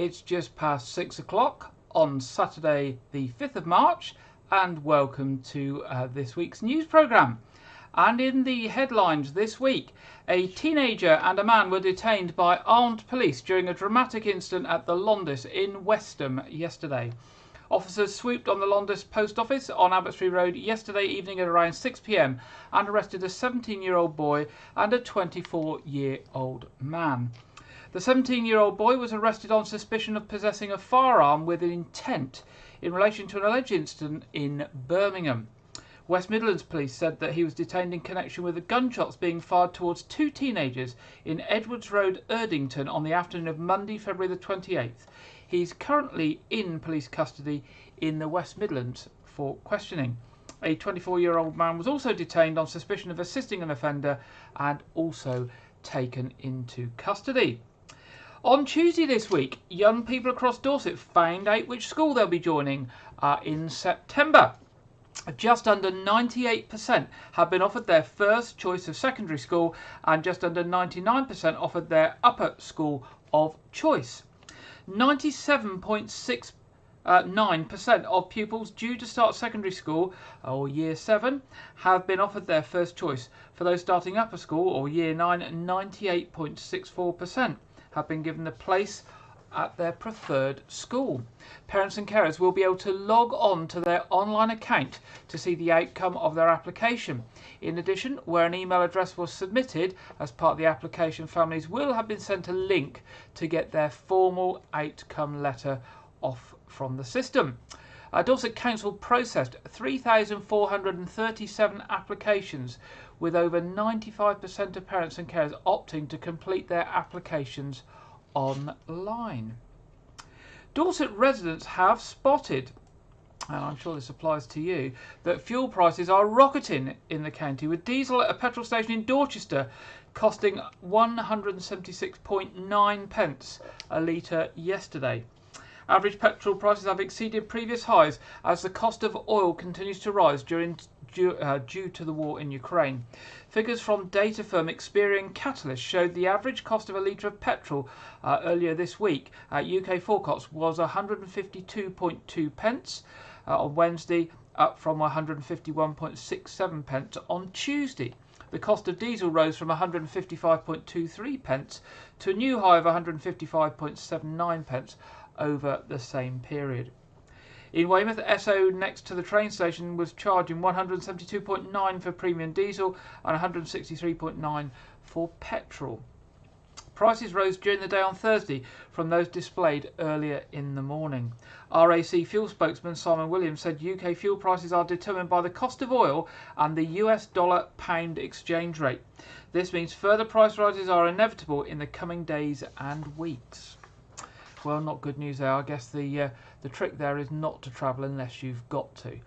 It's just past 6 o'clock on Saturday the 5th of March, and welcome to this week's news programme. And in the headlines this week, a teenager and a man were detained by armed police during a dramatic incident at the Londis in Westham yesterday. Officers swooped on the Londis post office on Abbotsbury Road yesterday evening at around 6 p.m. and arrested a 17-year-old boy and a 24-year-old man. The 17-year-old boy was arrested on suspicion of possessing a firearm with an intent in relation to an alleged incident in Birmingham. West Midlands Police said that he was detained in connection with the gunshots being fired towards two teenagers in Edwards Road, Erdington on the afternoon of Monday, February the 28th. He's currently in police custody in the West Midlands for questioning. A 24-year-old man was also detained on suspicion of assisting an offender and also taken into custody. On Tuesday this week, young people across Dorset found out which school they'll be joining in September. Just under 98% have been offered their first choice of secondary school, and just under 99% offered their upper school of choice. 97.69% of pupils due to start secondary school or year 7 have been offered their first choice. For those starting upper school or year 9, 98.64% have been given the place at their preferred school. Parents and carers will be able to log on to their online account to see the outcome of their application. In addition, where an email address was submitted as part of the application, families will have been sent a link to get their formal outcome letter off from the system. Dorset Council processed 3,437 applications, with over 95% of parents and carers opting to complete their applications online. Dorset residents have spotted, and I'm sure this applies to you, that fuel prices are rocketing in the county, with diesel at a petrol station in Dorchester costing 176.9 pence a litre yesterday. Average petrol prices have exceeded previous highs as the cost of oil continues to rise due to the war in Ukraine. Figures from data firm Experian Catalyst showed the average cost of a litre of petrol earlier this week at UK forecourts was 152.2 pence on Wednesday, up from 151.67 pence on Tuesday. The cost of diesel rose from 155.23 pence to a new high of 155.79 pence over the same period. In Weymouth, Esso next to the train station was charging 172.9 for premium diesel and 163.9 for petrol. Prices rose during the day on Thursday from those displayed earlier in the morning. RAC fuel spokesman Simon Williams said UK fuel prices are determined by the cost of oil and the US dollar-pound exchange rate. This means further price rises are inevitable in the coming days and weeks. Well, not good news there. I guess the trick there is not to travel unless you've got to,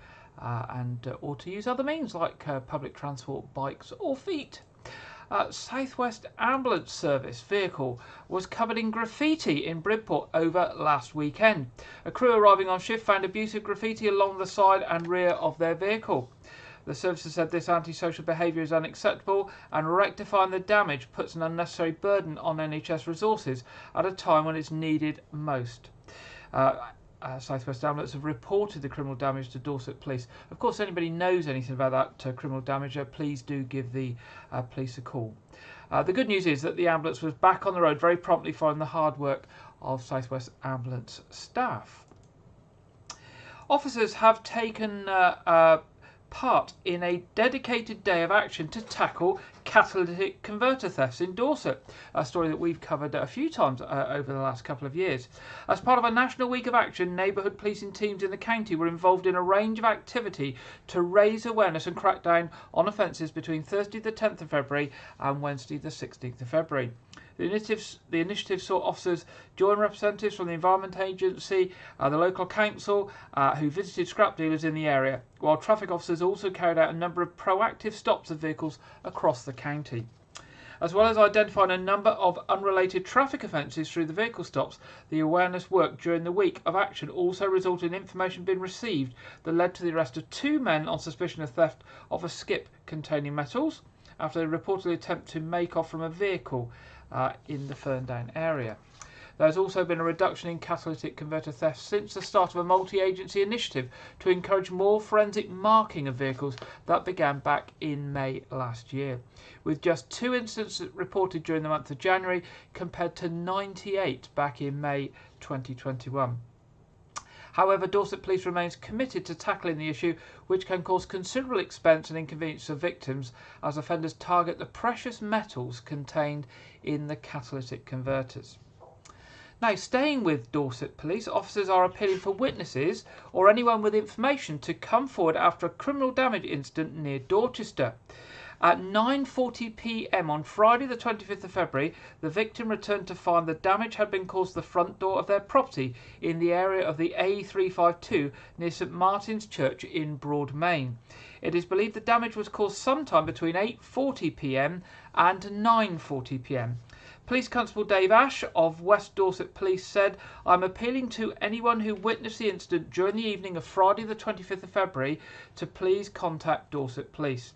or to use other means like public transport, bikes or feet. South West Ambulance Service vehicle was covered in graffiti in Bridport over last weekend. A crew arriving on shift found abusive graffiti along the side and rear of their vehicle. The services said this antisocial behaviour is unacceptable, and rectifying the damage puts an unnecessary burden on NHS resources at a time when it's needed most. South West Ambulance have reported the criminal damage to Dorset Police. Of course, anybody knows anything about that criminal damage, please do give the police a call. The good news is that the ambulance was back on the road very promptly following the hard work of South West Ambulance staff. Officers have taken part in a dedicated day of action to tackle catalytic converter thefts in Dorset, a story that we've covered a few times over the last couple of years. As part of a national week of action, neighbourhood policing teams in the county were involved in a range of activity to raise awareness and crack down on offences between Thursday the 10th of February and Wednesday the 16th of February. The initiative saw officers join representatives from the Environment Agency, the local council, who visited scrap dealers in the area, while traffic officers also carried out a number of proactive stops of vehicles across the county. As well as identifying a number of unrelated traffic offences through the vehicle stops, the awareness work during the week of action also resulted in information being received that led to the arrest of two men on suspicion of theft of a skip containing metals after they reportedly attempted to make off from a vehicle in the Ferndown area. There has also been a reduction in catalytic converter theft since the start of a multi-agency initiative to encourage more forensic marking of vehicles that began back in May last year, with just 2 incidents reported during the month of January compared to 98 back in May 2021. However, Dorset Police remains committed to tackling the issue, which can cause considerable expense and inconvenience to victims as offenders target the precious metals contained in the catalytic converters. Now, staying with Dorset Police, officers are appealing for witnesses or anyone with information to come forward after a criminal damage incident near Dorchester. At 9:40 p.m. on Friday the 25th of February, the victim returned to find the damage had been caused to the front door of their property in the area of the A352 near St Martin's Church in Broadmain. It is believed the damage was caused sometime between 8:40 p.m. and 9:40 p.m. Police Constable Dave Ash of West Dorset Police said, "I'm appealing to anyone who witnessed the incident during the evening of Friday the 25th of February to please contact Dorset Police.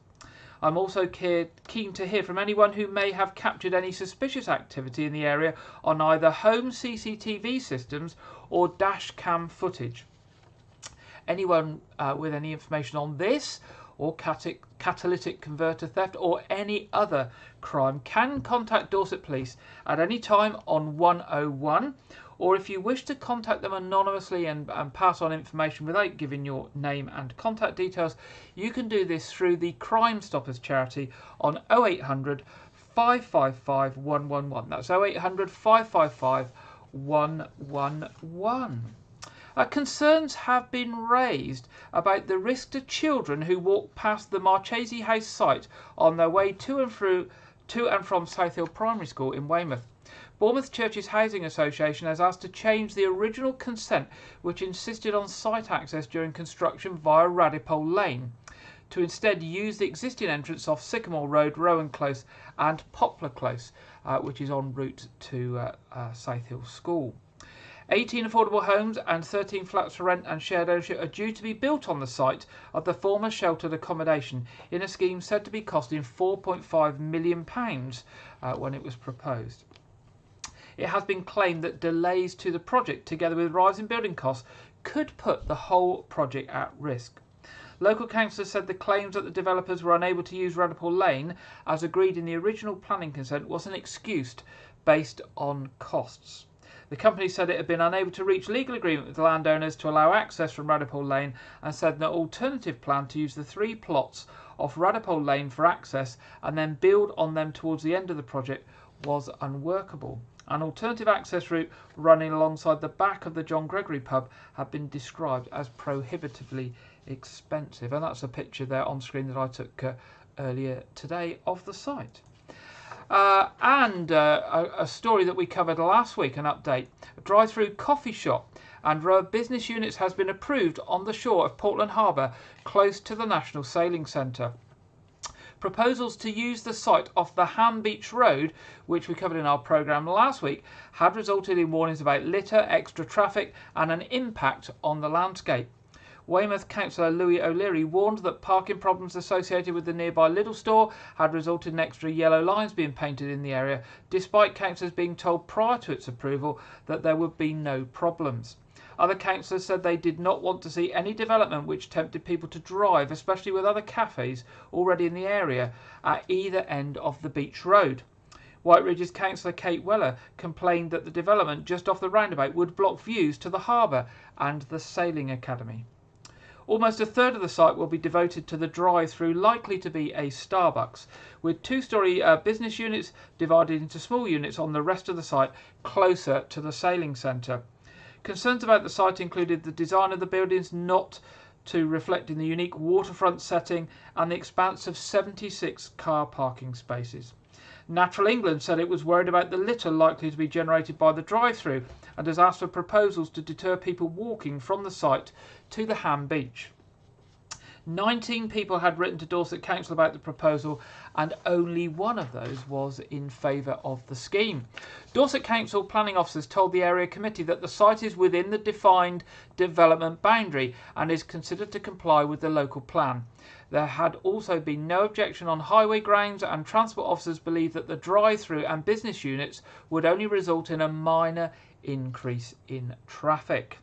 I'm also keen to hear from anyone who may have captured any suspicious activity in the area on either home CCTV systems or dash cam footage. Anyone with any information on this or catalytic converter theft or any other crime can contact Dorset Police at any time on 101, or if you wish to contact them anonymously and pass on information without giving your name and contact details, you can do this through the Crime Stoppers charity on 0800 555 111. That's 0800 555 111. Concerns have been raised about the risk to children who walk past the Marchese House site on their way to and from South Hill Primary School in Weymouth. Bournemouth Churches Housing Association has asked to change the original consent which insisted on site access during construction via Radipole Lane, to instead use the existing entrance off Sycamore Road, Rowan Close and Poplar Close, which is en route to South Hill School. 18 affordable homes and 13 flats for rent and shared ownership are due to be built on the site of the former sheltered accommodation in a scheme said to be costing £4.5 million when it was proposed. It has been claimed that delays to the project, together with rising building costs, could put the whole project at risk. Local councillors said the claims that the developers were unable to use Radipole Lane, as agreed in the original planning consent, was an excuse based on costs. The company said it had been unable to reach legal agreement with the landowners to allow access from Radipole Lane, and said an alternative plan to use the 3 plots off Radipole Lane for access and then build on them towards the end of the project was unworkable. An alternative access route running alongside the back of the John Gregory pub had been described as prohibitively expensive. And that's a picture there on screen that I took earlier today of the site. A story that we covered last week, an update. A drive-through coffee shop and row of business units has been approved on the shore of Portland Harbour, close to the National Sailing Centre. Proposals to use the site off the Ham Beach Road, which we covered in our programme last week, had resulted in warnings about litter, extra traffic and an impact on the landscape. Weymouth councillor Louis O'Leary warned that parking problems associated with the nearby Lidl store had resulted in extra yellow lines being painted in the area, despite councillors being told prior to its approval that there would be no problems. Other councillors said they did not want to see any development which tempted people to drive, especially with other cafes already in the area at either end of the beach road. White Ridge's councillor Kate Weller complained that the development just off the roundabout would block views to the harbour and the sailing academy. Almost a third of the site will be devoted to the drive-through, likely to be a Starbucks, with 2-storey business units divided into small units on the rest of the site closer to the sailing centre. Concerns about the site included the design of the buildings not to reflect in the unique waterfront setting and the expanse of 76 car parking spaces. Natural England said it was worried about the litter likely to be generated by the drive-through and has asked for proposals to deter people walking from the site to the Ham Beach. 19 people had written to Dorset Council about the proposal, and only one of those was in favour of the scheme. Dorset Council planning officers told the area committee that the site is within the defined development boundary and is considered to comply with the local plan. There had also been no objection on highway grounds, and transport officers believed that the drive-through and business units would only result in a minor increase in traffic.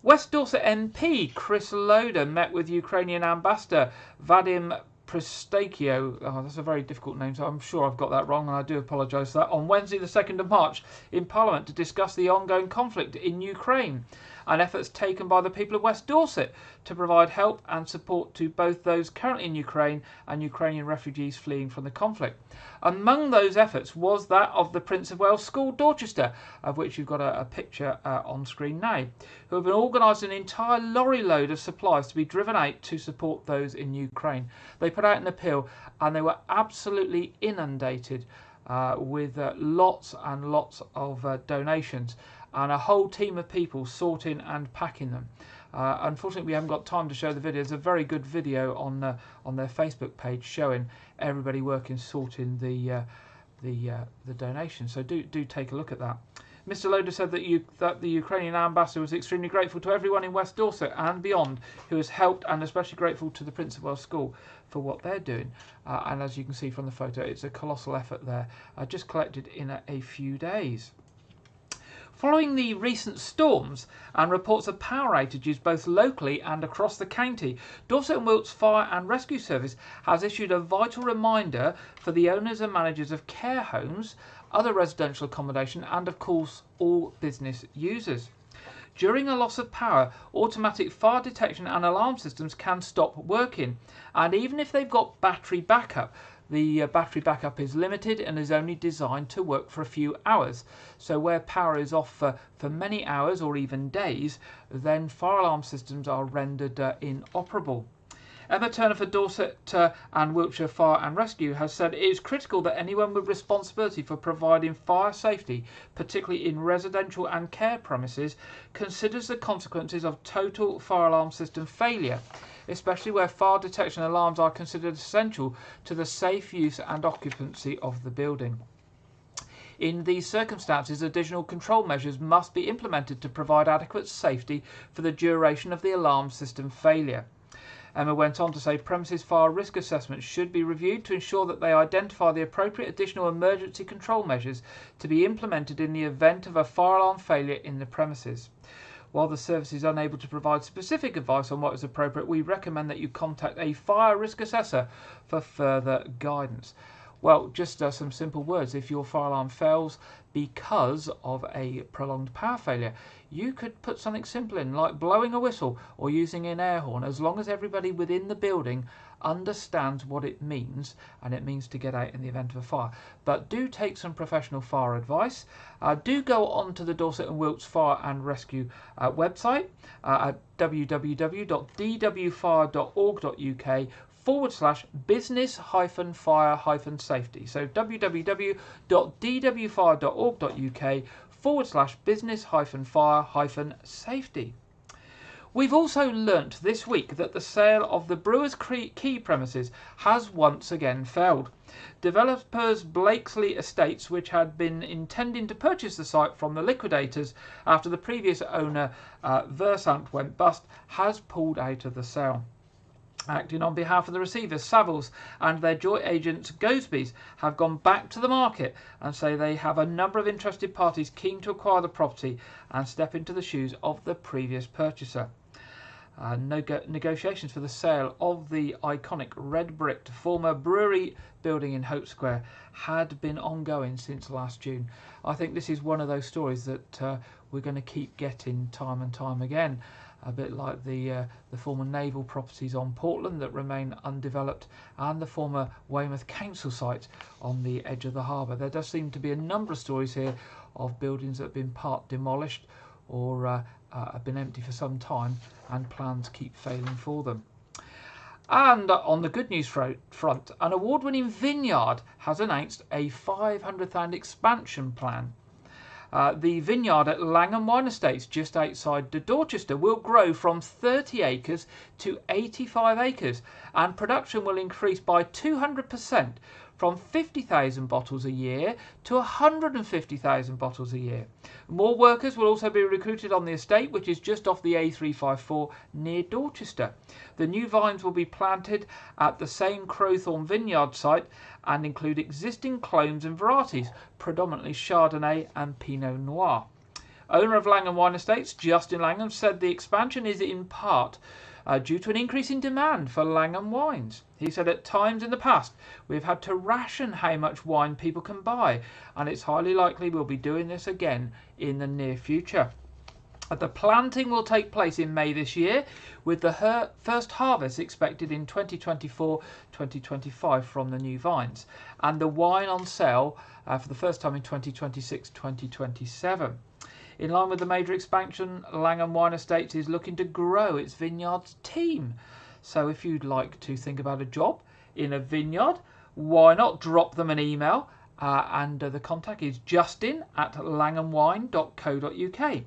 West Dorset MP Chris Loder met with Ukrainian ambassador Vadim Pristakio, that's a very difficult name, so I'm sure I've got that wrong, and I do apologise for that, on Wednesday the 2nd of March in Parliament to discuss the ongoing conflict in Ukraine and efforts taken by the people of West Dorset to provide help and support to both those currently in Ukraine and Ukrainian refugees fleeing from the conflict. Among those efforts was that of the Prince of Wales School Dorchester, of which you've got a picture on screen now, who have been organising an entire lorry load of supplies to be driven out to support those in Ukraine. They put out an appeal and they were absolutely inundated with lots and lots of donations and a whole team of people sorting and packing them. Unfortunately, we haven't got time to show the video. There's a very good video on their Facebook page showing everybody working sorting the donations. So do take a look at that. Mr. Loder said that the Ukrainian ambassador was extremely grateful to everyone in West Dorset and beyond who has helped, and especially grateful to the Prince of Wales School for what they're doing. And as you can see from the photo, it's a colossal effort there, just collected in a few days. Following the recent storms and reports of power outages both locally and across the county, Dorset and Wilts Fire and Rescue Service has issued a vital reminder for the owners and managers of care homes, other residential accommodation and of course all business users. During a loss of power, automatic fire detection and alarm systems can stop working, and even if they've got battery backup, the battery backup is limited and is only designed to work for a few hours. So where power is off for many hours or even days, then fire alarm systems are rendered inoperable. Emma Turner for Dorset and Wiltshire Fire and Rescue has said it is critical that anyone with responsibility for providing fire safety, particularly in residential and care premises, considers the consequences of total fire alarm system failure, especially where fire detection alarms are considered essential to the safe use and occupancy of the building. In these circumstances, additional control measures must be implemented to provide adequate safety for the duration of the alarm system failure. Emma went on to say premises fire risk assessments should be reviewed to ensure that they identify the appropriate additional emergency control measures to be implemented in the event of a fire alarm failure in the premises. While the service is unable to provide specific advice on what is appropriate, we recommend that you contact a fire risk assessor for further guidance. Well, just some simple words. If your fire alarm fails because of a prolonged power failure, you could put something simple in, like blowing a whistle or using an air horn, as long as everybody within the building understands what it means, and it means to get out in the event of a fire. But do take some professional fire advice. Do go on to the Dorset and Wilts Fire and Rescue website at www.dwfire.org.uk/business-fire-safety. So www.dwfire.org.uk/business-fire-safety. We've also learnt this week that the sale of the Brewers Quay premises has once again failed. Developers Blakesley Estates, which had been intending to purchase the site from the liquidators after the previous owner Versant went bust, has pulled out of the sale. Acting on behalf of the receivers, Savills, and their joint agents, Gosbys, have gone back to the market and say they have a number of interested parties keen to acquire the property and step into the shoes of the previous purchaser. Negotiations for the sale of the iconic red-bricked former brewery building in Hope Square had been ongoing since last June. I think this is one of those stories that we're going to keep getting time and time again. A bit like the former naval properties on Portland that remain undeveloped, and the former Weymouth Council site on the edge of the harbour. There does seem to be a number of stories here of buildings that have been part demolished or have been empty for some time, and plans keep failing for them. And on the good news front, an award-winning vineyard has announced a £500,000 expansion plan. The vineyard at Langham Wine Estates, just outside Dorchester, will grow from 30 acres to 85 acres, and production will increase by 200% from 50,000 bottles a year to 150,000 bottles a year. More workers will also be recruited on the estate, which is just off the A354 near Dorchester. The new vines will be planted at the same Crowthorne vineyard site and include existing clones and varieties, predominantly Chardonnay and Pinot Noir. Owner of Langham Wine Estates, Justin Langham, said the expansion is in part due to an increase in demand for Langham wines. He said, at times in the past, we've had to ration how much wine people can buy, and it's highly likely we'll be doing this again in the near future. The planting will take place in May this year, with the first harvest expected in 2024-2025 from the new vines, and the wine on sale for the first time in 2026-2027. In line with the major expansion, Langham Wine Estates is looking to grow its vineyards team. So if you'd like to think about a job in a vineyard, why not drop them an email? And the contact is justin@langhamwine.co.uk.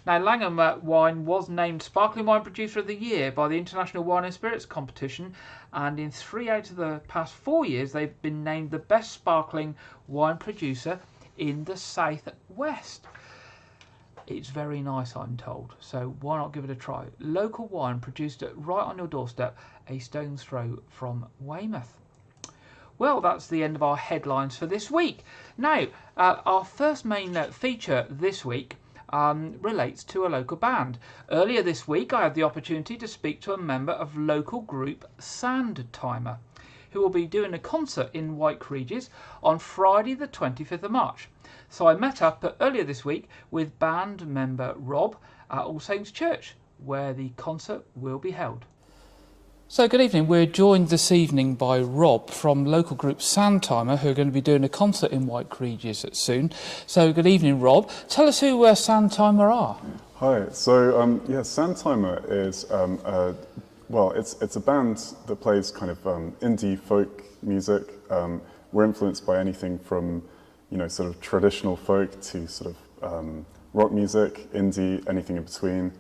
Now, Langham Wine was named Sparkling Wine Producer of the Year by the International Wine and Spirits Competition, and in 3 out of the past 4 years, they've been named the best sparkling wine producer in the South West. It's very nice, I'm told, so why not give it a try? Local wine produced right on your doorstep, a stone's throw from Weymouth. Well, that's the end of our headlines for this week. Now, our first main feature this week relates to a local band. Earlier this week, I had the opportunity to speak to a member of local group Sandtimer, who will be doing a concert in White Regis on Friday the 25th of March. So I met up earlier this week with band member Rob at All Saints Church, where the concert will be held. So good evening. We're joined this evening by Rob from local group Sandtimer, who are going to be doing a concert in White Regis soon. So good evening, Rob. Tell us who Sandtimer are. Hi. So Sandtimer is it's a band that plays kind of indie folk music. We're influenced by anything from sort of traditional folk to sort of rock music, indie, anything in between.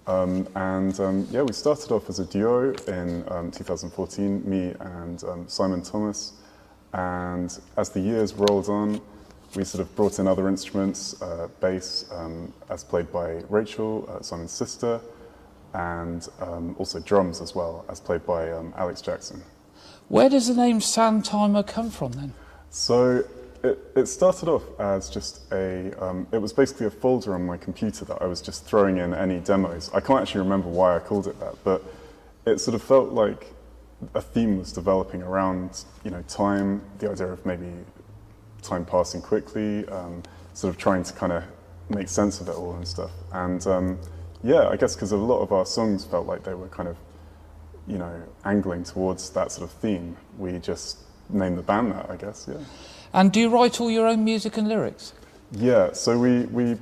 We started off as a duo in 2014, me and Simon Thomas. And as the years rolled on, we sort of brought in other instruments, bass, as played by Rachel, Simon's sister, and also drums as well, as played by Alex Jackson. Where does the name Sandtimer come from then? So it started off as just it was basically a folder on my computer that I was just throwing in any demos. I can't actually remember why I called it that, but it sort of felt like a theme was developing around, time, the idea of maybe time passing quickly, sort of trying to kind of make sense of it all and stuff. And I guess because a lot of our songs felt like they were kind of, angling towards that sort of theme, we just named the band that, I guess, yeah. And do you write all your own music and lyrics? Yeah, so we've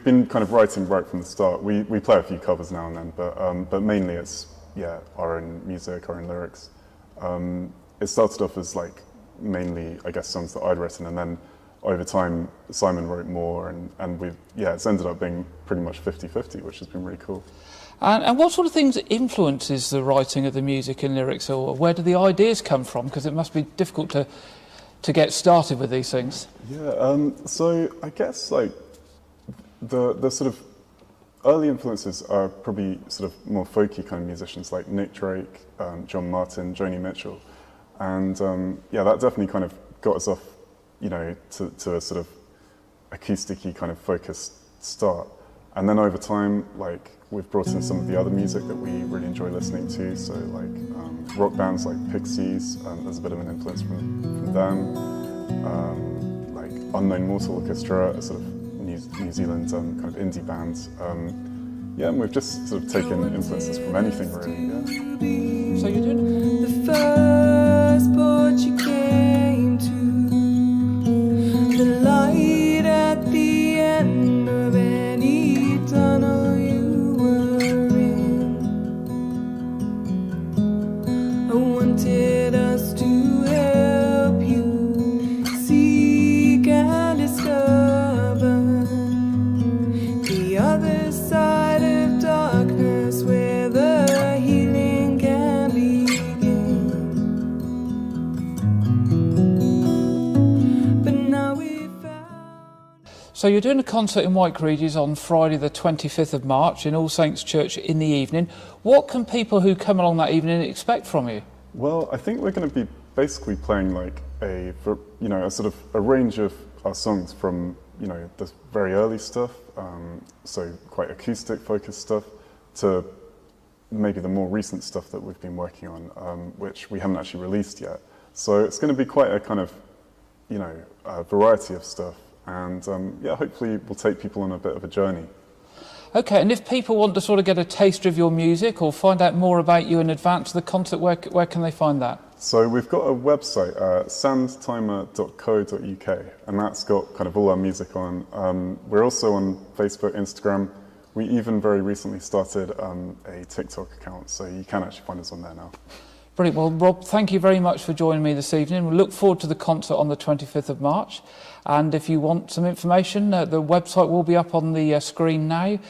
been kind of writing right from the start. We play a few covers now and then, but mainly it's our own music, our own lyrics. It started off as mainly I guess songs that I'd written, and then over time Simon wrote more, and it's ended up being pretty much 50-50, which has been really cool. And what sort of things influences the writing of the music and lyrics, or where do the ideas come from? Because it must be difficult to get started with these things. Yeah, so I guess the sort of early influences are probably sort of more folky kind of musicians like Nick Drake, John Martin, Joni Mitchell, and that definitely kind of got us off, to a sort of acoustic-y kind of focused start. And then over time, we've brought in some of the other music that we really enjoy listening to, so rock bands like Pixies, there's a bit of an influence from them, Unknown Mortal Orchestra, a sort of New Zealand kind of indie band. And we've just sort of taken influences from anything really, yeah. So you're doing the first port you came to, the light at the end of any tunnel you were in. I wanted us to help you seek and discover the other side of darkness, where the healing can begin. So you're doing a concert in White Regis on Friday the 25th of March in All Saints Church in the evening. What can people who come along that evening expect from you? Well, I think we're going to be basically playing like a sort of a range of our songs from, the very early stuff, so quite acoustic focused stuff, to maybe the more recent stuff that we've been working on, which we haven't actually released yet. So it's going to be quite a kind of, a variety of stuff. And hopefully we'll take people on a bit of a journey. Okay, and if people want to sort of get a taster of your music or find out more about you in advance of the concert, where can they find that? So we've got a website, sandtimer.co.uk, and that's got kind of all our music on. We're also on Facebook, Instagram. We even very recently started a TikTok account, so you can actually find us on there now. Brilliant. Well, Rob, thank you very much for joining me this evening. We look forward to the concert on the 25th of March. And if you want some information, the website will be up on the screen now.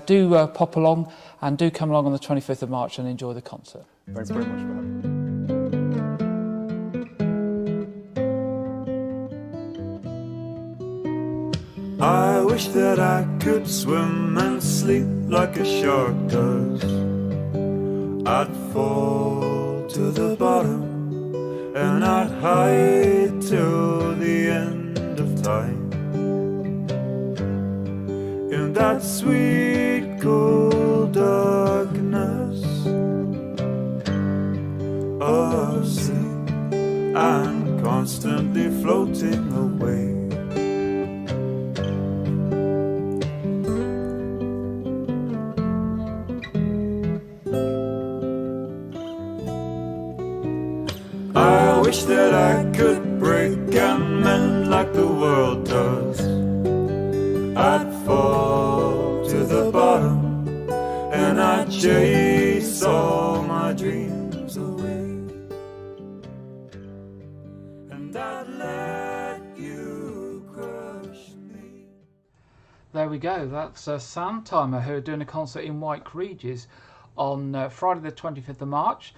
Do pop along and do come along on the 25th of March and enjoy the concert. Thanks very much for having me. I wish that I could swim and sleep like a shark does. I'd fall to the bottom and I'd hide till the end of time. In that sweet cold darkness of sleep, I'm constantly floating away. I wish that I could break and mend like the world does. I'd fall to the bottom and I'd chase all my dreams away. And I'd let you crush me. There we go. That's Sam Timer, who are doing a concert in White Regis on Friday the 25th of March.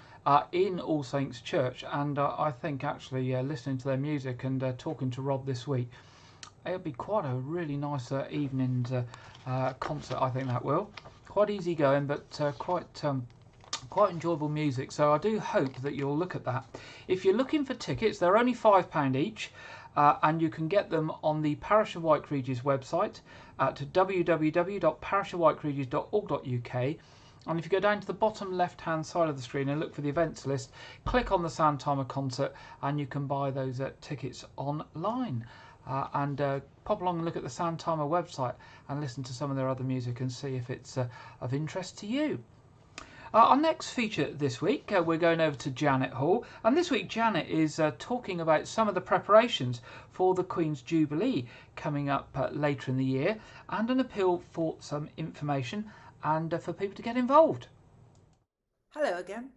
In All Saints Church, and I think actually listening to their music and talking to Rob this week, it'll be quite a really nice evening concert. I think that will quite easy going, but quite enjoyable music. So I do hope that you'll look at that. If you're looking for tickets, they're only £5 each, and you can get them on the Parish of White Regis website at www.parishofwhiteregis.org.uk. And if you go down to the bottom left hand side of the screen and look for the events list, click on the Sam Timer concert and you can buy those tickets online. And pop along and look at the Sam Timer website and listen to some of their other music and see if it's of interest to you. Our next feature this week, we're going over to Janet Hall, and this week Janet is talking about some of the preparations for the Queen's Jubilee coming up later in the year, and an appeal for some information and for people to get involved. Hello again.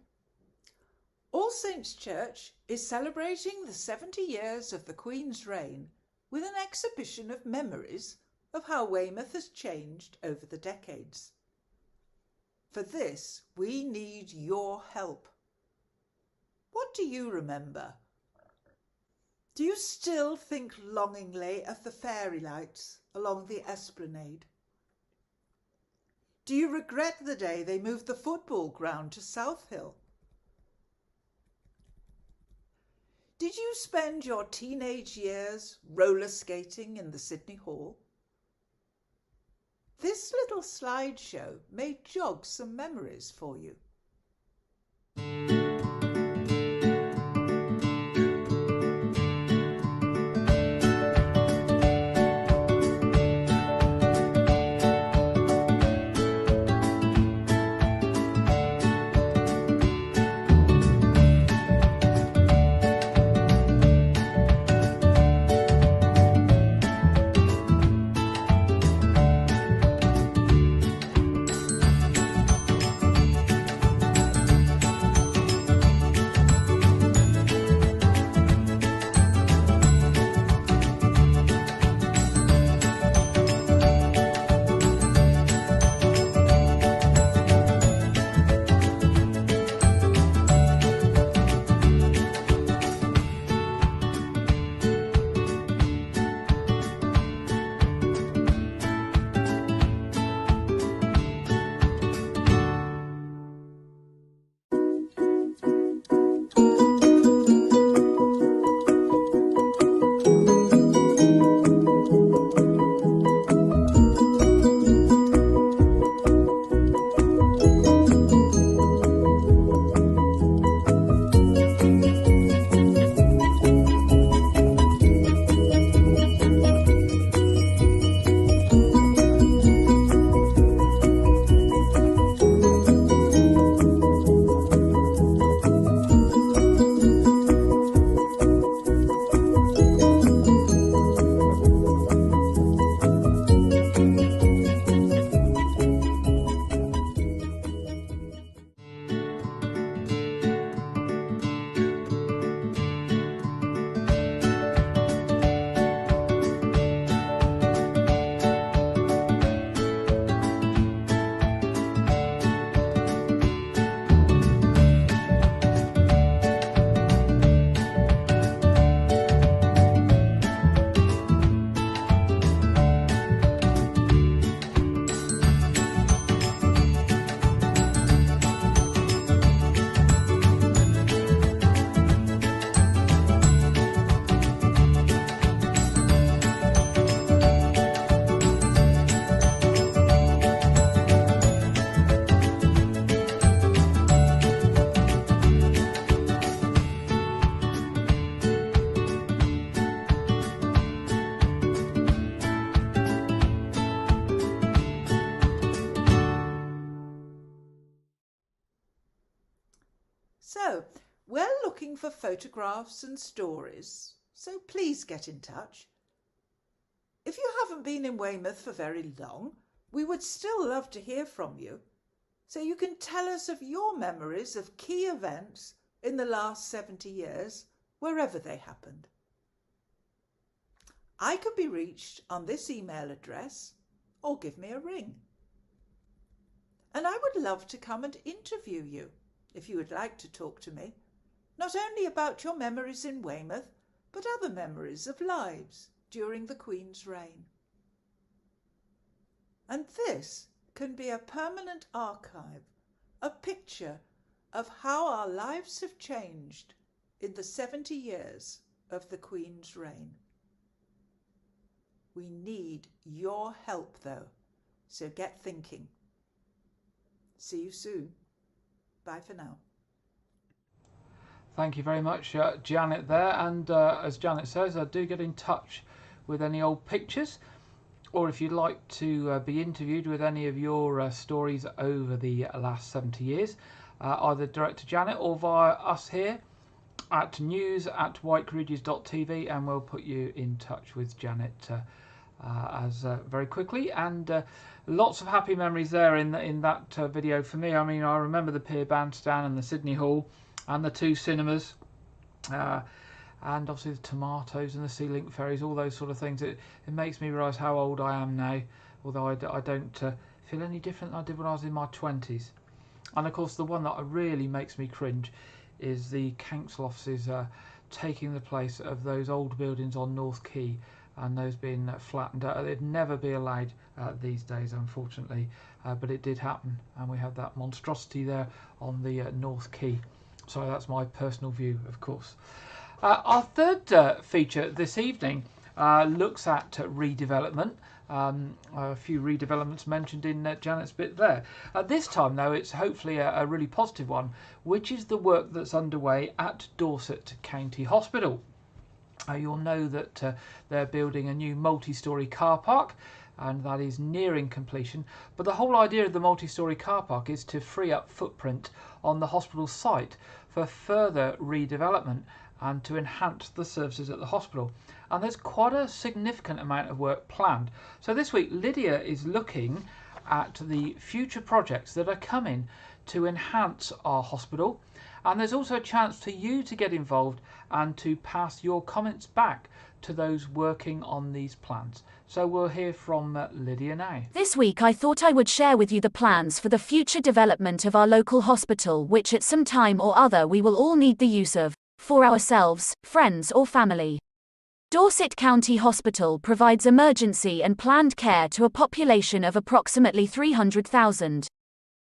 All Saints Church is celebrating the 70 years of the Queen's reign with an exhibition of memories of how Weymouth has changed over the decades. For this, we need your help. What do you remember? Do you still think longingly of the fairy lights along the esplanade? Do you regret the day they moved the football ground to South Hill? Did you spend your teenage years roller skating in the Sydney Hall? This little slideshow may jog some memories for you. looking for photographs and stories, so please get in touch. If you haven't been in Weymouth for very long, we would still love to hear from you, so you can tell us of your memories of key events in the last 70 years, wherever they happened. I can be reached on this email address or give me a ring. And I would love to come and interview you if you would like to talk to me, not only about your memories in Weymouth, but other memories of lives during the Queen's reign. And this can be a permanent archive, a picture of how our lives have changed in the 70 years of the Queen's reign. We need your help though, so get thinking. See you soon. Bye for now. Thank you very much, Janet there. And as Janet says, do get in touch with any old pictures, or if you'd like to be interviewed with any of your stories over the last 70 years, either direct to Janet or via us here at news@whitecourageous.tv, and we'll put you in touch with Janet very quickly. And lots of happy memories there in that video for me. I mean, I remember the Pier Bandstand and the Sydney Hall and the two cinemas, and obviously the tomatoes and the Sea Link ferries, all those sort of things. It makes me realise how old I am now, although I don't feel any different than I did when I was in my 20s. And of course the one that really makes me cringe is the council offices taking the place of those old buildings on North Quay, and those being flattened. They'd never be allowed these days, unfortunately, but it did happen, and we have that monstrosity there on the North Quay. So that's my personal view, of course. Our third feature this evening looks at redevelopment. A few redevelopments mentioned in Janet's bit there. This time, though, it's hopefully a really positive one, which is the work that's underway at Dorset County Hospital. You'll know that they're building a new multi-storey car park, and that is nearing completion. But the whole idea of the multi-storey car park is to free up footprint on the hospital site for further redevelopment and to enhance the services at the hospital. And there's quite a significant amount of work planned. So this week Lydia is looking at the future projects that are coming to enhance our hospital, and there's also a chance for you to get involved and to pass your comments back to those working on these plans. So we'll hear from Lydia now. This week I thought I would share with you the plans for the future development of our local hospital, which at some time or other we will all need the use of, for ourselves, friends or family. Dorset County Hospital provides emergency and planned care to a population of approximately 300,000.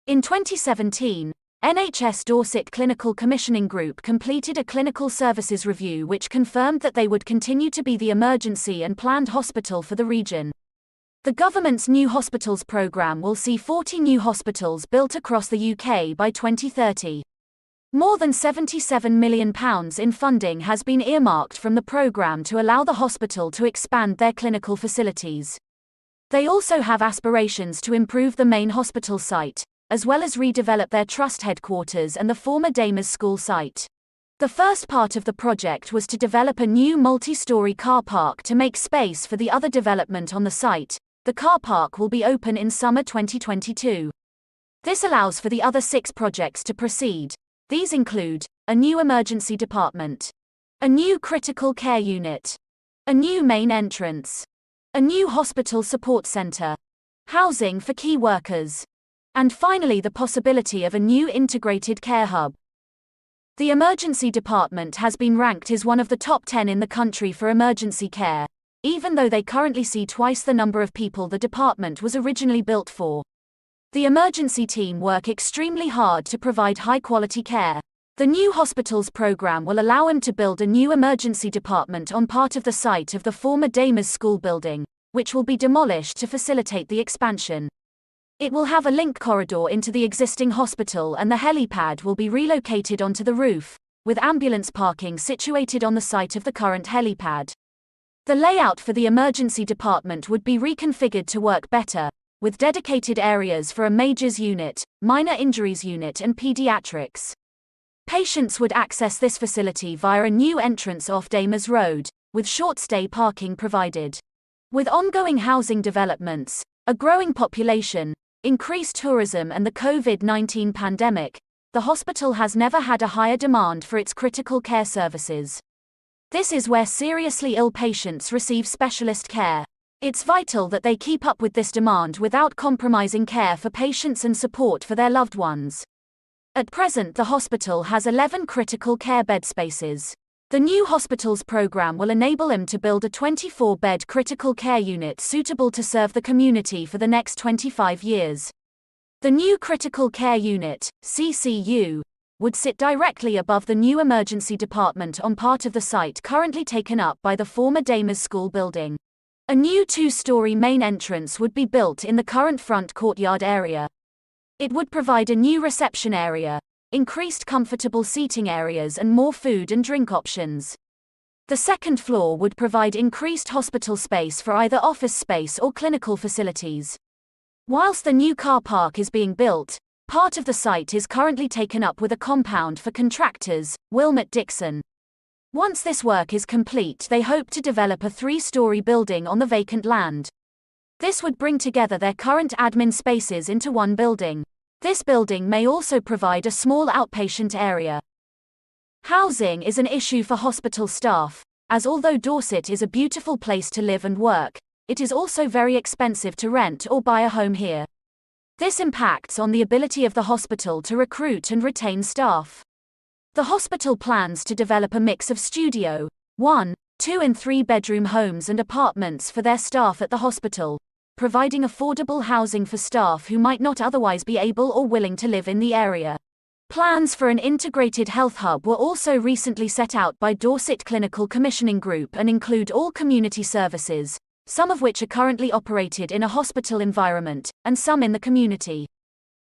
In 2017, NHS Dorset Clinical Commissioning Group completed a clinical services review which confirmed that they would continue to be the emergency and planned hospital for the region. The government's New Hospitals programme will see 40 new hospitals built across the UK by 2030. More than £77 million in funding has been earmarked from the programme to allow the hospital to expand their clinical facilities. They also have aspirations to improve the main hospital site, as well as redevelop their trust headquarters and the former Damers School site. The first part of the project was to develop a new multi-storey car park to make space for the other development on the site. The car park will be open in summer 2022. This allows for the other 6 projects to proceed. These include a new emergency department, a new critical care unit, a new main entrance, a new hospital support centre, housing for key workers, and finally the possibility of a new integrated care hub. The emergency department has been ranked as one of the top 10 in the country for emergency care, even though they currently see twice the number of people the department was originally built for. The emergency team work extremely hard to provide high-quality care. The new hospitals program will allow him to build a new emergency department on part of the site of the former Damers School building, which will be demolished to facilitate the expansion. It will have a link corridor into the existing hospital, and the helipad will be relocated onto the roof, with ambulance parking situated on the site of the current helipad. The layout for the emergency department would be reconfigured to work better, with dedicated areas for a majors unit, minor injuries unit and pediatrics. Patients would access this facility via a new entrance off Dames Road, with short-stay parking provided. With ongoing housing developments, a growing population, increased tourism and the COVID-19 pandemic, the hospital has never had a higher demand for its critical care services. This is where seriously ill patients receive specialist care. It's vital that they keep up with this demand without compromising care for patients and support for their loved ones. At present, the hospital has 11 critical care bed spaces. The new hospital's program will enable them to build a 24-bed critical care unit suitable to serve the community for the next 25 years. The new critical care unit, CCU, would sit directly above the new emergency department on part of the site currently taken up by the former Dames School building. A new 2-story main entrance would be built in the current front courtyard area. It would provide a new reception area, increased comfortable seating areas and more food and drink options. The second floor would provide increased hospital space for either office space or clinical facilities. Whilst the new car park is being built, part of the site is currently taken up with a compound for contractors, Wilmot Dixon. Once this work is complete, they hope to develop a 3-story building on the vacant land. This would bring together their current admin spaces into one building. This building may also provide a small outpatient area. Housing is an issue for hospital staff, as although Dorset is a beautiful place to live and work, it is also very expensive to rent or buy a home here. This impacts on the ability of the hospital to recruit and retain staff. The hospital plans to develop a mix of studio, 1, 2 and 3 bedroom homes and apartments for their staff at the hospital, providing affordable housing for staff who might not otherwise be able or willing to live in the area. Plans for an integrated health hub were also recently set out by Dorset Clinical Commissioning Group and include all community services, some of which are currently operated in a hospital environment, and some in the community.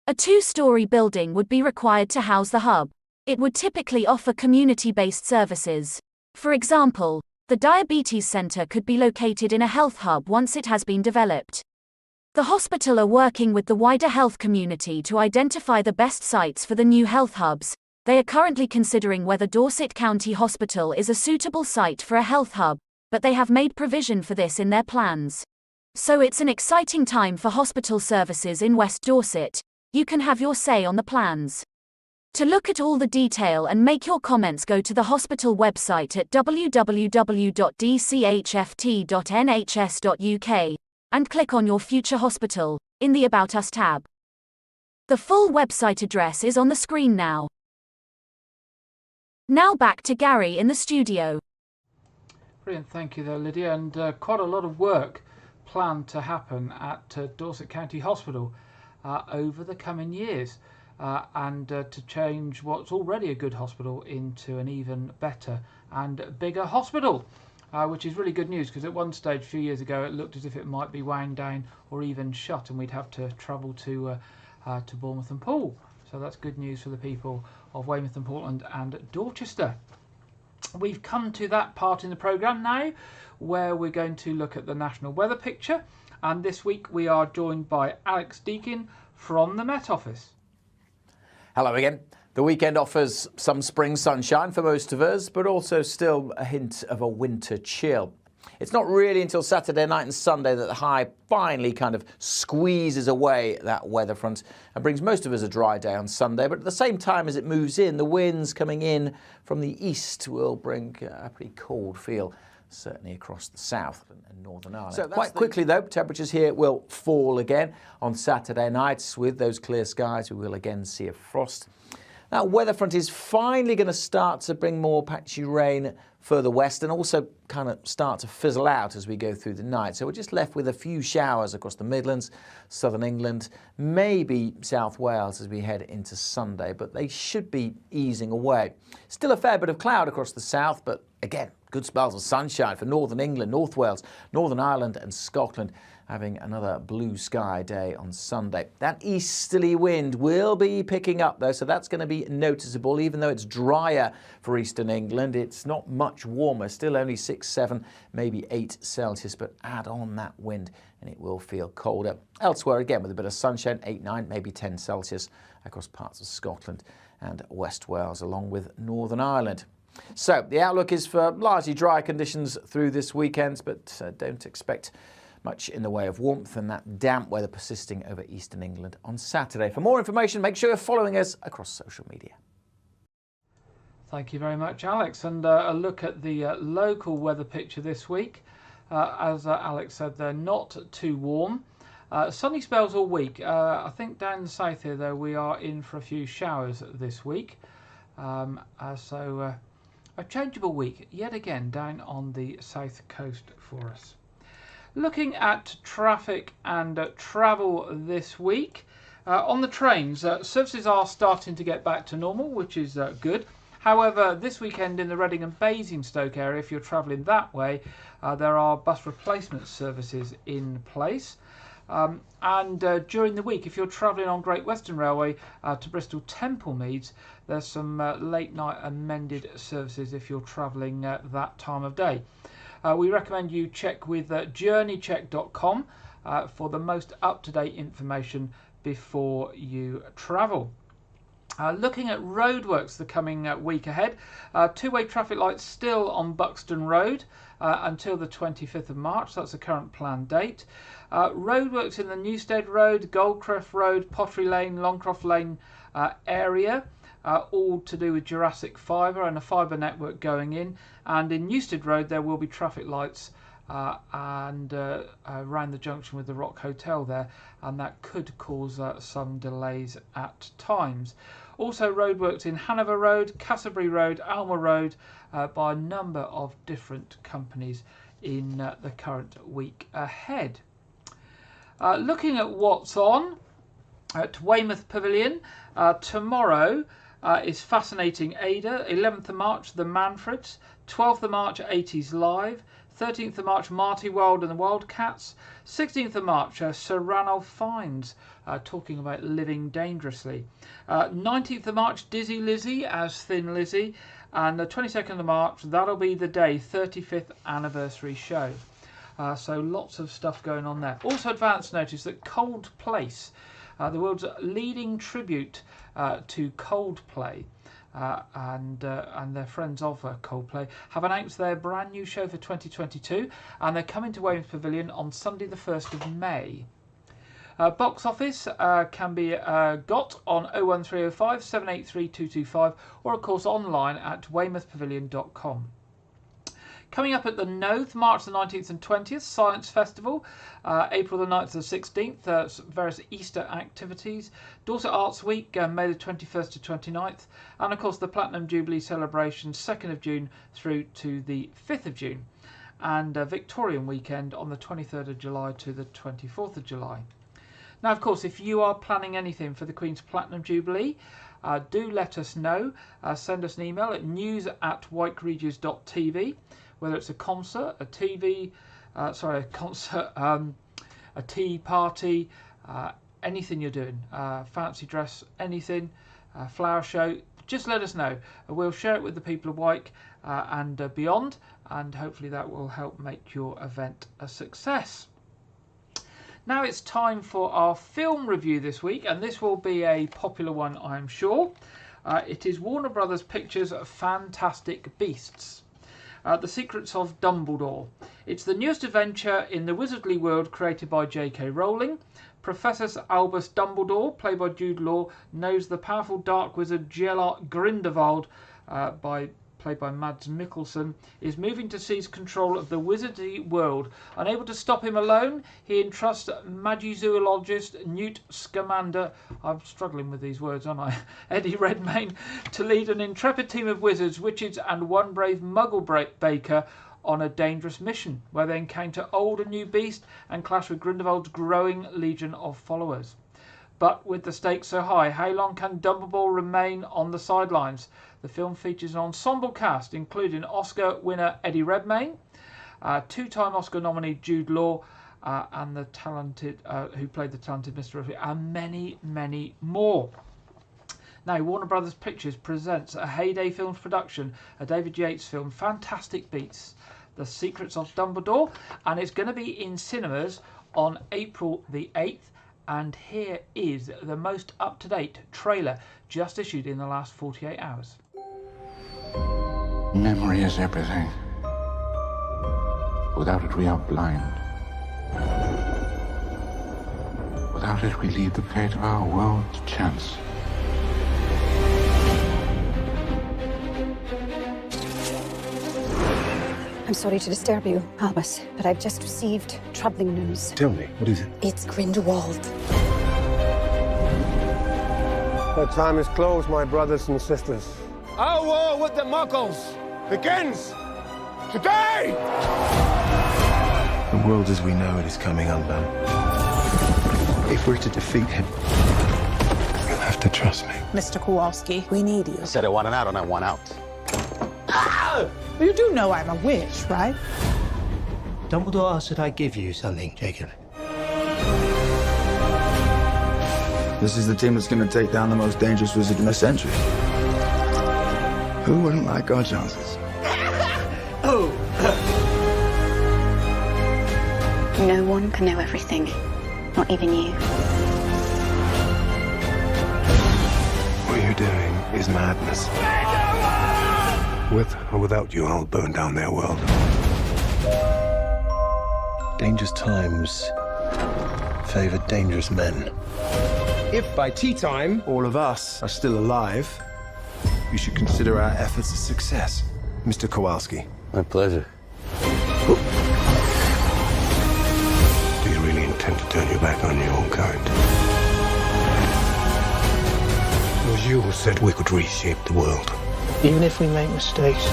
A 2-story building would be required to house the hub. It would typically offer community-based services. For example, the Diabetes Centre could be located in a health hub once it has been developed. The hospital are working with the wider health community to identify the best sites for the new health hubs. They are currently considering whether Dorset County Hospital is a suitable site for a health hub, but they have made provision for this in their plans. So it's an exciting time for hospital services in West Dorset. You can have your say on the plans. To look at all the detail and make your comments, go to the hospital website at www.dchft.nhs.uk and click on your future hospital in the About Us tab. The full website address is on the screen now. Now back to Gary in the studio. Brilliant, thank you there, Lydia. And quite a lot of work planned to happen at Dorset County Hospital over the coming years, and to change what's already a good hospital into an even better and bigger hospital, which is really good news, because at one stage a few years ago it looked as if it might be wound down or even shut, and we'd have to travel to Bournemouth and Poole. So that's good news for the people of Weymouth and Poole and Dorchester. We've come to that part in the programme now where we're going to look at the national weather picture, and this week we are joined by Alex Deakin from the Met Office. Hello again. The weekend offers some spring sunshine for most of us, but also still a hint of a winter chill. It's not really until Saturday night and Sunday that the high finally kind of squeezes away that weather front and brings most of us a dry day on Sunday. But at the same time as it moves in, the winds coming in from the east will bring a pretty cold feel, certainly across the south and Northern Ireland. So quite quickly though, temperatures here will fall again on Saturday nights. With those clear skies, we will again see a frost. That weather front is finally going to start to bring more patchy rain further west and also kind of start to fizzle out as we go through the night. So we're just left with a few showers across the Midlands, southern England, maybe South Wales as we head into Sunday, but they should be easing away. Still a fair bit of cloud across the south, but again, good spells of sunshine for northern England, North Wales, Northern Ireland and Scotland, having another blue sky day on Sunday. That easterly wind will be picking up though, so that's going to be noticeable. Even though it's drier for eastern England, it's not much warmer, still only 6, 7, maybe 8 Celsius, but add on that wind and it will feel colder. Elsewhere again with a bit of sunshine, 8, 9, maybe 10 Celsius across parts of Scotland and West Wales, along with Northern Ireland. So the outlook is for largely dry conditions through this weekend, but don't expect much in the way of warmth, and that damp weather persisting over eastern England on Saturday. For more information, make sure you're following us across social media. Thank you very much, Alex. And a look at the local weather picture this week. As Alex said, they're not too warm. Sunny spells all week. I think down the south here, though, we are in for a few showers this week. So a changeable week yet again down on the south coast for us. Looking at traffic and travel this week. On the trains, services are starting to get back to normal, which is good. However, this weekend in the Reading and Basingstoke area, if you're travelling that way, there are bus replacement services in place. And during the week, if you're travelling on Great Western Railway to Bristol Templemeads, there's some late night amended services if you're travelling that time of day. We recommend you check with journeycheck.com for the most up-to-date information before you travel. Looking at roadworks the coming week ahead, two-way traffic lights still on Buxton Road until the 25th of March. That's the current planned date. Roadworks in the Newstead Road, Goldcliff Road, Pottery Lane, Longcroft Lane area, all to do with Jurassic Fibre and a fibre network going in. And in Newstead Road there will be traffic lights and around the junction with the Rock Hotel there, and that could cause some delays at times. Also roadworks in Hanover Road, Castlebury Road, Alma Road by a number of different companies in the current week ahead. Looking at what's on at Weymouth Pavilion, tomorrow is Fascinating Ada, 11th of March The Manfreds, 12th of March 80s Live, 13th of March Marty Wilde and the Wildcats, 16th of March Sir Ranulph Fiennes talking about living dangerously, 19th of March Dizzy Lizzy as Thin Lizzy, and the 22nd of March That'll Be the Day 35th anniversary show. So lots of stuff going on there. Also advance notice that Cold Place, the world's leading tribute to Coldplay, and their friends of Coldplay, have announced their brand new show for 2022, and they're coming to Weymouth Pavilion on Sunday the 1st of May. Box office can be got on 01305 783 225 or of course online at weymouthpavilion.com. Coming up at the Noth, March the 19th and 20th, Science Festival, April the 9th to the 16th, various Easter activities, Dorset Arts Week, May the 21st to 29th, and of course the Platinum Jubilee celebration, 2nd of June through to the 5th of June, and Victorian weekend on the 23rd of July to the 24th of July. Now, of course, if you are planning anything for the Queen's Platinum Jubilee, do let us know. Send us an email at news@whiteregis.tv. Whether it's a concert, a tea party, anything you're doing, fancy dress, anything, flower show, just let us know. We'll share it with the people of Wyke and beyond, and hopefully that will help make your event a success. Now it's time for our film review this week, and this will be a popular one, I'm sure. It is Warner Brothers Pictures' Fantastic Beasts. The Secrets of Dumbledore. It's the newest adventure in the wizardly world created by J.K. Rowling. Professor Albus Dumbledore, played by Jude Law, knows the powerful dark wizard Gellert Grindelwald, played by Mads Mikkelsen, is moving to seize control of the wizardly world. Unable to stop him alone, he entrusts magizoologist Newt Scamander, I'm struggling with these words, aren't I, Eddie Redmayne, to lead an intrepid team of wizards, witches and one brave muggle baker on a dangerous mission, where they encounter old and new beasts and clash with Grindelwald's growing legion of followers. But with the stakes so high, how long can Dumbledore remain on the sidelines? The film features an ensemble cast, including Oscar winner Eddie Redmayne, two-time Oscar nominee Jude Law, and the talented who played the talented Mr. Ripley, and many, many more. Now, Warner Brothers Pictures presents a Heyday Films production, a David Yates film, Fantastic Beasts, The Secrets of Dumbledore, and it's going to be in cinemas on April the 8th And here is the most up-to-date trailer just issued in the last 48 hours. Memory is everything. Without it, we are blind. Without it, we leave the fate of our world to chance. I'm sorry to disturb you, Albus, but I've just received troubling news. Tell me, what is it? It's Grindelwald. The time is closed, my brothers and sisters. Our war with the Muggles begins today! The world as we know it is coming undone. If we're to defeat him, you'll have to trust me. Mr. Kowalski, we need you. I said I want an out and I want out. You do know I'm a witch, right? Dumbledore asked that I give you something, Jacob. This is the team that's going to take down the most dangerous wizard in a century. Who wouldn't like our chances? Oh! No one can know everything, not even you. What you're doing is madness. With or without you, I'll burn down their world. Dangerous times favor dangerous men. If by tea time, All of us are still alive, you should consider our efforts a success, Mr. Kowalski. My pleasure. Do you really intend to turn your back on your own kind? It was you who said we could reshape the world. Even if we make mistakes.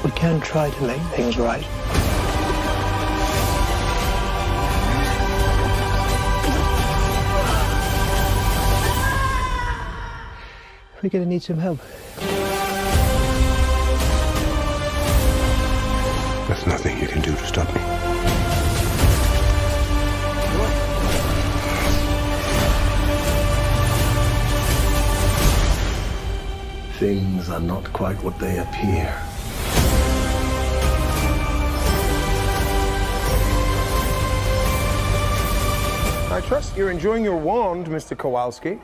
We can try to make things right. We're gonna need some help. There's nothing you can do to stop me. Things are not quite what they appear. I trust you're enjoying your wand, Mr. Kowalski.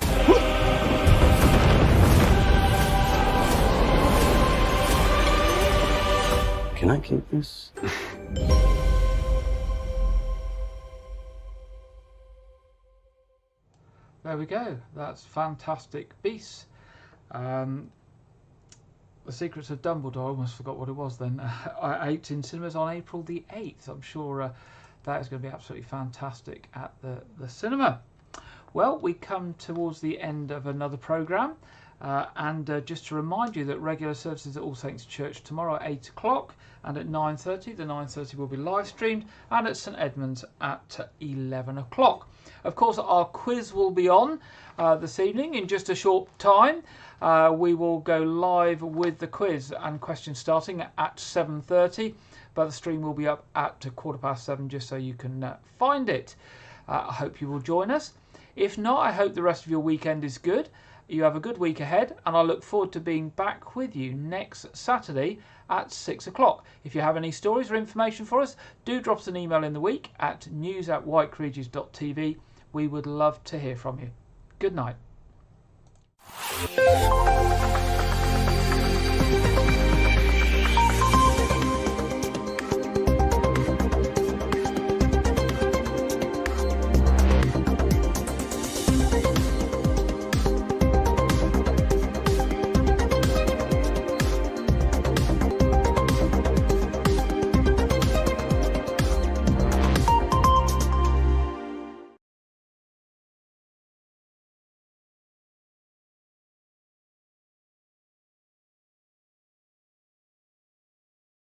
Can I keep this? There we go. That's Fantastic Beasts. The Secrets of Dumbledore. I almost forgot what it was then. Out in cinemas on April the 8th. I'm sure that is going to be absolutely fantastic at the cinema. Well, we come towards the end of another programme. And just to remind you that regular services at All Saints Church tomorrow at 8 o'clock and at 9:30. The 9:30 will be live streamed, and at St Edmunds at 11 o'clock. Of course, our quiz will be on this evening in just a short time. We will go live with the quiz and questions starting at 7:30, but the stream will be up at 7:15 just so you can find it. I hope you will join us. If not, I hope the rest of your weekend is good. You have a good week ahead, and I look forward to being back with you next Saturday at 6 o'clock. If you have any stories or information for us, do drop us an email in the week at news@whitecourageous.tv. We would love to hear from you. Good night.